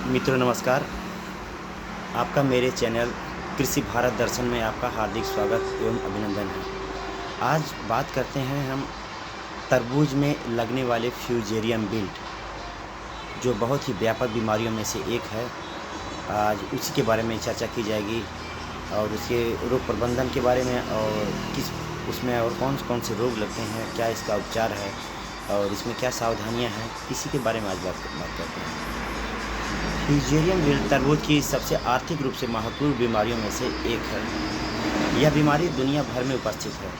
मित्रों नमस्कार। आपका मेरे चैनल कृषि भारत दर्शन में आपका हार्दिक स्वागत एवं अभिनंदन है। आज बात करते हैं हम तरबूज में लगने वाले फ्यूजेरियम विल्ट, जो बहुत ही व्यापक बीमारियों में से एक है। आज उसी के बारे में चर्चा की जाएगी और उसके रोग प्रबंधन के बारे में, और किस उसमें और कौन कौन से रोग लगते हैं, क्या इसका उपचार है और इसमें क्या सावधानियां हैं, इसी के बारे में आज बात करते हैं। फ्यूजेरियम विल्ट तरबूज की सबसे आर्थिक रूप से महत्वपूर्ण बीमारियों में से एक है। यह बीमारी दुनिया भर में उपस्थित है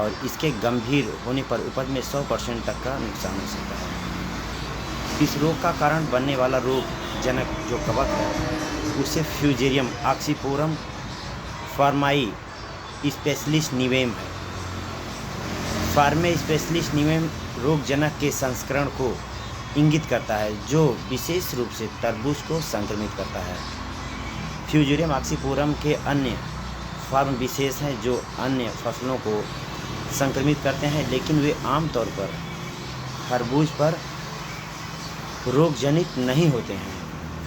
और इसके गंभीर होने पर उपज में 100% तक का नुकसान हो सकता है। इस रोग का कारण बनने वाला रोग जनक जो कवक है उसे फ्यूजेरियम ऑक्सीपोरम फार्माई स्पेशलिस्ट निवेम है। फार्मे स्पेशलिस्ट निवेम रोगजनक के संस्करण को इंगित करता है जो विशेष रूप से तरबूज को संक्रमित करता है। फ्यूजेरियम ऑक्सीपोरम के अन्य फॉर्म विशेष हैं जो अन्य फसलों को संक्रमित करते हैं, लेकिन वे आमतौर पर खरबूज पर रोगजनित नहीं होते हैं।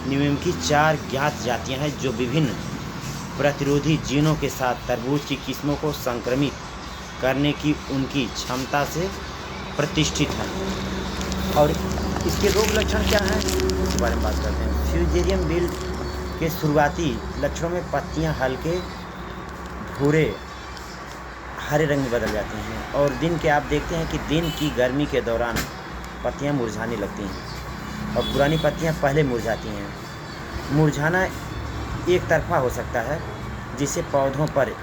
निवेम की 4 ज्ञात जातियां हैं जो विभिन्न प्रतिरोधी जीनों के साथ तरबूज की किस्मों को संक्रमित करने की उनकी क्षमता से प्रतिष्ठित हैं। और इसके रोग लक्षण क्या हैं, इसके बारे में बात करते हैं। फ्यूजेरियम विल्ट के शुरुआती लक्षणों में पत्तियां हल्के भूरे हरे रंग में बदल जाती हैं और दिन के आप देखते हैं कि दिन की गर्मी के दौरान पत्तियां मुरझाने लगती हैं और पुरानी पत्तियां पहले मुरझाती हैं। मुरझाना एक तरफा हो सकता है, जिससे पौधों पर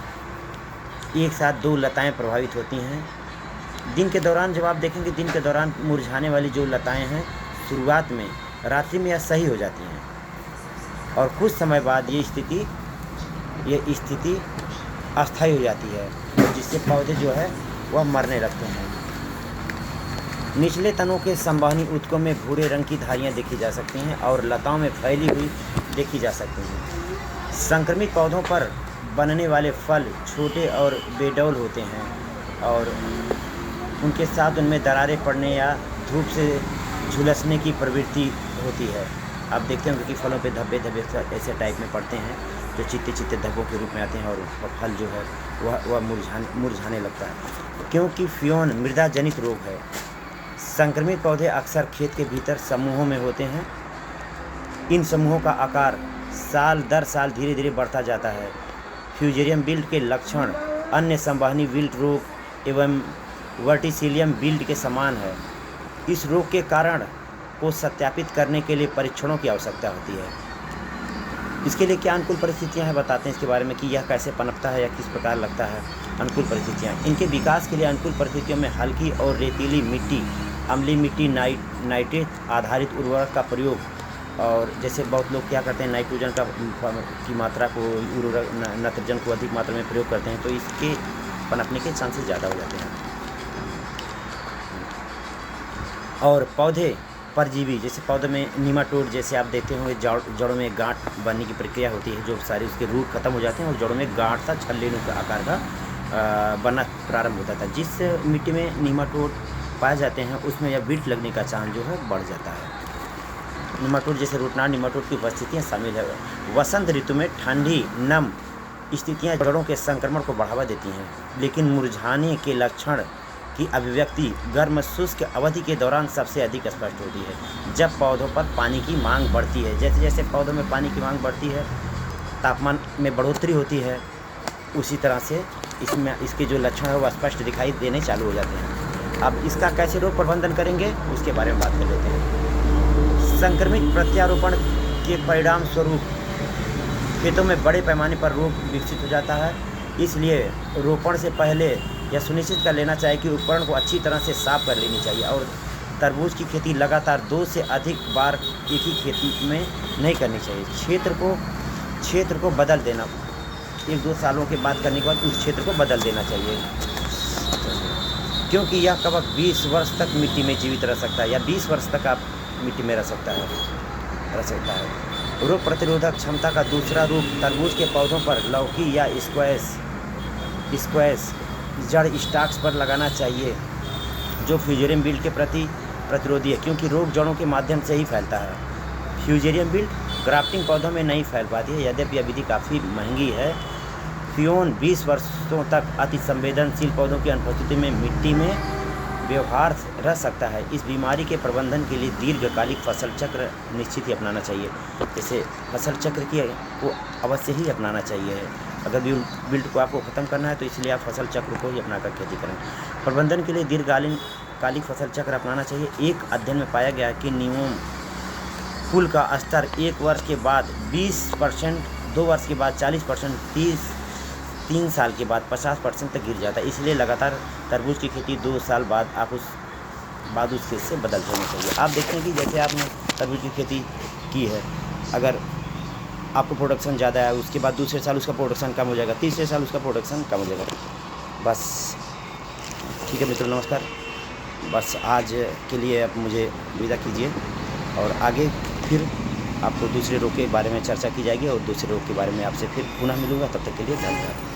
एक साथ 2 लताएं प्रभावित होती हैं। दिन के दौरान जब आप देखेंगे, दिन के दौरान मुरझाने वाली जो लताएं हैं शुरुआत में रात्रि में यह सही हो जाती हैं और कुछ समय बाद ये स्थिति अस्थायी हो जाती है, जिससे पौधे जो है वह मरने लगते हैं। निचले तनों के संवहनी ऊतकों में भूरे रंग की धारियां देखी जा सकती हैं और लताओं में फैली हुई देखी जा सकती हैं। संक्रमित पौधों पर बनने वाले फल छोटे और बेडौल होते हैं और उनके साथ उनमें दरारें पड़ने या धूप से झुलसने की प्रवृत्ति होती है। आप देखते होंगे कि फलों पे धब्बे ऐसे टाइप में पड़ते हैं जो चित्ते धब्बों के रूप में आते हैं और फल जो है वह मुरझाने लगता है, क्योंकि फ्यून मृदा जनित रोग है। संक्रमित पौधे अक्सर खेत के भीतर समूहों में होते हैं। इन समूहों का आकार साल दर साल धीरे धीरे बढ़ता जाता है। फ्यूजेरियम विल्ट के लक्षण अन्य संवहनी विल्ट रोग एवं वर्टिसिलियम विल्ट के समान है। इस रोग के कारण को सत्यापित करने के लिए परीक्षणों की आवश्यकता होती है। इसके लिए क्या अनुकूल परिस्थितियां हैं, बताते हैं इसके बारे में कि यह कैसे पनपता है या किस प्रकार लगता है। अनुकूल परिस्थितियां, इनके विकास के लिए अनुकूल परिस्थितियों में हल्की और रेतीली मिट्टी, अम्लीय मिट्टी, नाइट्रेट आधारित उर्वरक का प्रयोग, और जैसे बहुत लोग क्या करते हैं नाइट्रोजन की मात्रा को, नाइट्रोजन को अधिक मात्रा में प्रयोग करते हैं, तो इसके पनपने के चांसेस ज़्यादा हो जाते हैं। और पौधे परजीवी, जैसे पौधे में निमाटोड, जैसे आप देखते होंगे जड़ों में गांठ बनने की प्रक्रिया होती है, जो सारी उसके रूट खत्म हो जाते हैं और जड़ों में गांठ सा छल्लेनों का आकार का बनना प्रारंभ होता था। जिस मिट्टी में निमाटोड पाए जाते हैं उसमें यह विल्ट लगने का चांस जो है बढ़ जाता है। निमाटोड जैसे रूटनाट निमाटोड की उपस्थितियाँ शामिल है। वसंत ऋतु में ठंडी नम स्थितियाँ जड़ों के संक्रमण को बढ़ावा देती हैं, लेकिन मुरझाने के लक्षण की अभिव्यक्ति गर्म शुष्क अवधि के दौरान सबसे अधिक स्पष्ट होती है, जब पौधों पर पानी की मांग बढ़ती है। जैसे जैसे पौधों में पानी की मांग बढ़ती है, तापमान में बढ़ोतरी होती है, उसी तरह से इसमें इसके जो लक्षण है वो स्पष्ट दिखाई देने चालू हो जाते हैं। अब इसका कैसे रोग प्रबंधन करेंगे उसके बारे में बात कर लेते हैं। संक्रमित प्रत्यारोपण के परिणाम स्वरूप खेतों में बड़े पैमाने पर रोग विकसित हो जाता है, इसलिए रोपण से पहले यह सुनिश्चित कर लेना चाहिए कि उपकरण को अच्छी तरह से साफ कर लेनी चाहिए और तरबूज की खेती लगातार 2 से अधिक बार एक ही खेती में नहीं करनी चाहिए। क्षेत्र को बदल देना, 1-2 सालों के बाद करने के बाद उस क्षेत्र को बदल देना चाहिए, क्योंकि यह कवक 20 वर्ष तक मिट्टी में जीवित रह सकता है या 20 वर्ष तक आप मिट्टी में रह सकता है। रोग प्रतिरोधक क्षमता का दूसरा रूप तरबूज के पौधों पर लौकी या स्क्वैश जड़ स्टॉक्स पर लगाना चाहिए, जो फ्यूजेरियम विल्ट के प्रति प्रतिरोधी है, क्योंकि रोग जड़ों के माध्यम से ही फैलता है। फ्यूजेरियम विल्ट ग्राफ्टिंग पौधों में नहीं फैल पाती है, यद्यपि यह विधि काफ़ी महंगी है। फ्यून 20 वर्षों तक अति संवेदनशील पौधों की अनुपस्थिति में मिट्टी में व्यवहार रह सकता है। इस बीमारी के प्रबंधन के लिए दीर्घकालिक फसल चक्र निश्चित ही अपनाना चाहिए। जैसे फसल चक्र को अवश्य ही अपनाना चाहिए। अगर विल्ट को आपको ख़त्म करना है तो इसलिए आप फसल चक्र को ही अपनाकर खेती करें। प्रबंधन के लिए दीर्घकालिक फसल चक्र अपनाना चाहिए। एक अध्ययन में पाया गया कि नीम फूल का स्तर 1 वर्ष के बाद 20%, 2 वर्ष के बाद 40%, 3 साल के बाद 50% तक गिर जाता है। इसलिए लगातार तरबूज की खेती 2 साल बाद आप उस खेत से बदल देना चाहिए। आप देखते हैं कि जैसे आपने तरबूज की खेती की है, अगर आपको प्रोडक्शन ज़्यादा है, उसके बाद दूसरे साल उसका प्रोडक्शन कम हो जाएगा, तीसरे साल उसका प्रोडक्शन कम हो जाएगा। बस ठीक है मित्रों, नमस्कार। बस आज के लिए आप मुझे विदा कीजिए और आगे फिर आपको दूसरे रोग के बारे में चर्चा की जाएगी और दूसरे रोग के बारे में आपसे फिर पुनः मिलूँगा। तब तक के लिए धन्यवाद।